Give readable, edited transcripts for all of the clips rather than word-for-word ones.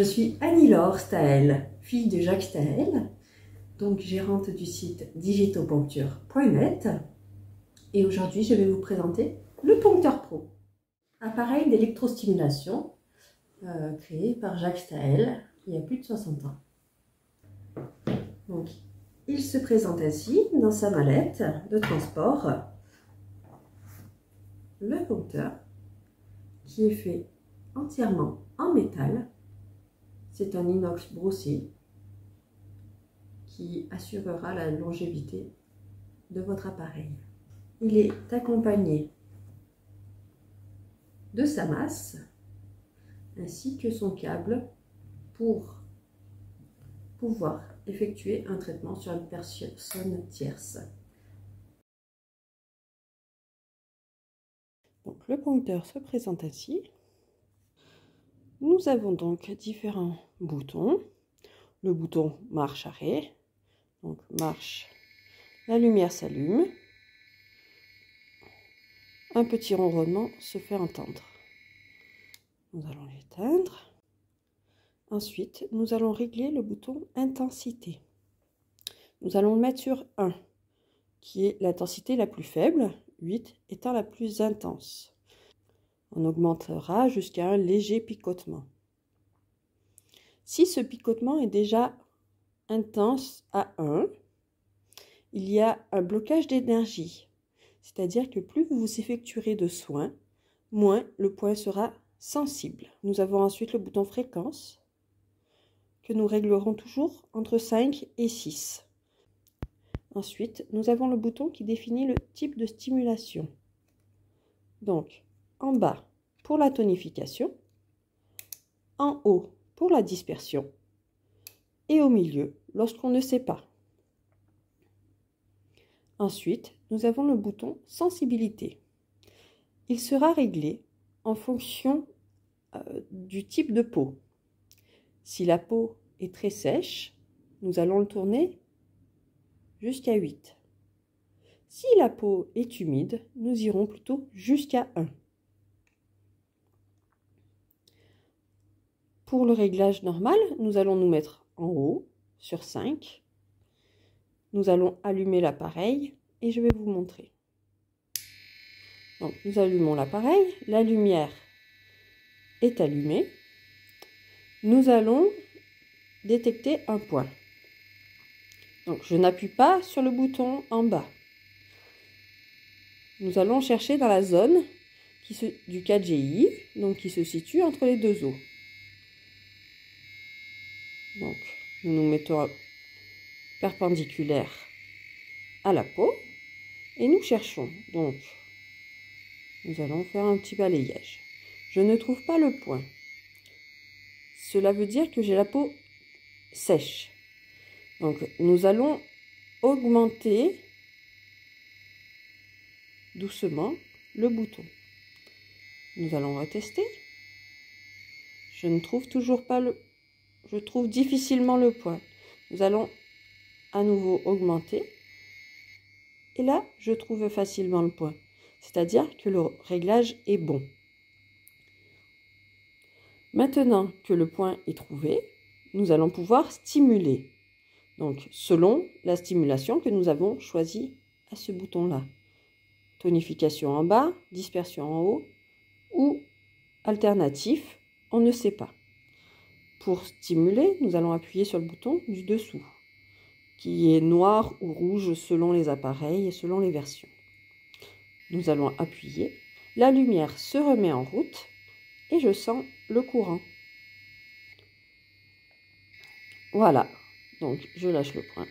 suis Annie-Laure Staël, fille de Jacques Staël, donc gérante du site digitoponcture.net. Et aujourd'hui, je vais vous présenter le Poncteur Pro, appareil d'électrostimulation créé par Jacques Staël il y a plus de 60 ans. Donc, il se présente ainsi dans sa mallette de transport. Le poncteur qui est fait entièrement en métal. C'est un inox brossé qui assurera la longévité de votre appareil. Il est accompagné de sa masse ainsi que son câble pour pouvoir effectuer un traitement sur une personne tierce. Donc, le poncteur se présente ainsi. Nous avons donc différents boutons. Le bouton marche-arrêt, donc marche, la lumière s'allume. Un petit ronronnement se fait entendre. Nous allons l'éteindre. Ensuite, nous allons régler le bouton intensité. Nous allons le mettre sur 1, qui est l'intensité la plus faible, 8 étant la plus intense. On augmentera jusqu'à un léger picotement. Si ce picotement est déjà intense à 1, il y a un blocage d'énergie. C'est-à-dire que plus vous effectuerez de soins, moins le point sera sensible. Nous avons ensuite le bouton fréquence, que nous réglerons toujours entre 5 et 6. Ensuite, nous avons le bouton qui définit le type de stimulation. Donc, en bas, pour la tonification, en haut, pour la dispersion, et au milieu, lorsqu'on ne sait pas. Ensuite, nous avons le bouton sensibilité. Il sera réglé en fonction du type de peau. Si la peau est très sèche, nous allons le tourner jusqu'à 8. Si la peau est humide, nous irons plutôt jusqu'à 1. Pour le réglage normal, nous allons nous mettre en haut sur 5. Nous allons allumer l'appareil et je vais vous montrer. Donc, nous allumons l'appareil, la lumière est allumée. Nous allons détecter un point. Donc, je n'appuie pas sur le bouton en bas. Nous allons chercher dans la zone du 4GI, donc qui se situe entre les deux os. Donc, nous nous mettons perpendiculaire à la peau et nous cherchons. Donc, nous allons faire un petit balayage. Je ne trouve pas le point. Cela veut dire que j'ai la peau sèche. Donc, nous allons augmenter doucement le bouton. Nous allons retester. Je ne trouve toujours pas le... Je trouve difficilement le point. Nous allons à nouveau augmenter. Et là, je trouve facilement le point. C'est-à-dire que le réglage est bon. Maintenant que le point est trouvé, nous allons pouvoir stimuler. Donc, selon la stimulation que nous avons choisie à ce bouton-là. Tonification en bas, dispersion en haut ou alternatif, on ne sait pas. Pour stimuler, nous allons appuyer sur le bouton du dessous, qui est noir ou rouge selon les appareils et selon les versions. Nous allons appuyer, la lumière se remet en route et je sens le courant. Voilà, donc je lâche le point.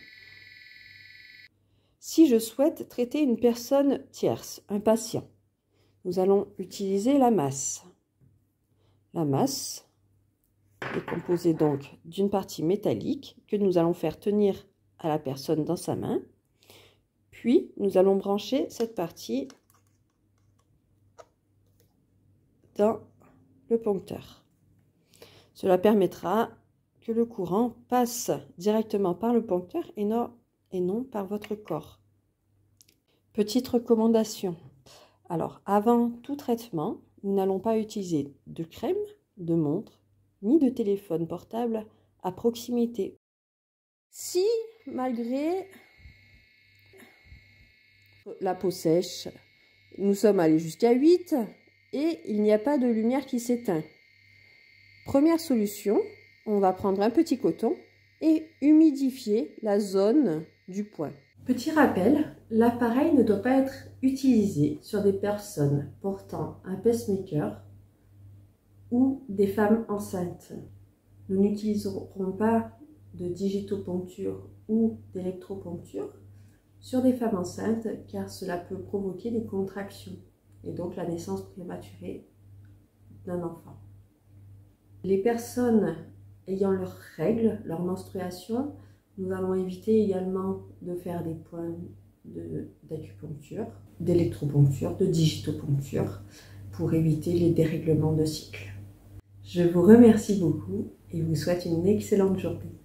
Si je souhaite traiter une personne tierce, un patient, nous allons utiliser la masse. La masse est composée donc d'une partie métallique que nous allons faire tenir à la personne dans sa main. Puis, nous allons brancher cette partie dans le poncteur. Cela permettra que le courant passe directement par le poncteur et non par votre corps. Petite recommandation. Alors, avant tout traitement, nous n'allons pas utiliser de crème, de montre, ni de téléphone portable à proximité. Si, malgré la peau sèche, nous sommes allés jusqu'à 8 et il n'y a pas de lumière qui s'éteint. Première solution, on va prendre un petit coton et humidifier la zone du point. Petit rappel, l'appareil ne doit pas être utilisé sur des personnes portant un pacemaker ou des femmes enceintes. Nous n'utiliserons pas de digitoponcture ou d'électroponcture sur des femmes enceintes car cela peut provoquer des contractions et donc la naissance prématurée d'un enfant. Les personnes ayant leurs règles, leur menstruation, nous allons éviter également de faire des points d'acupuncture, d'électroponcture, de digitoponcture pour éviter les dérèglements de cycle. Je vous remercie beaucoup et vous souhaite une excellente journée.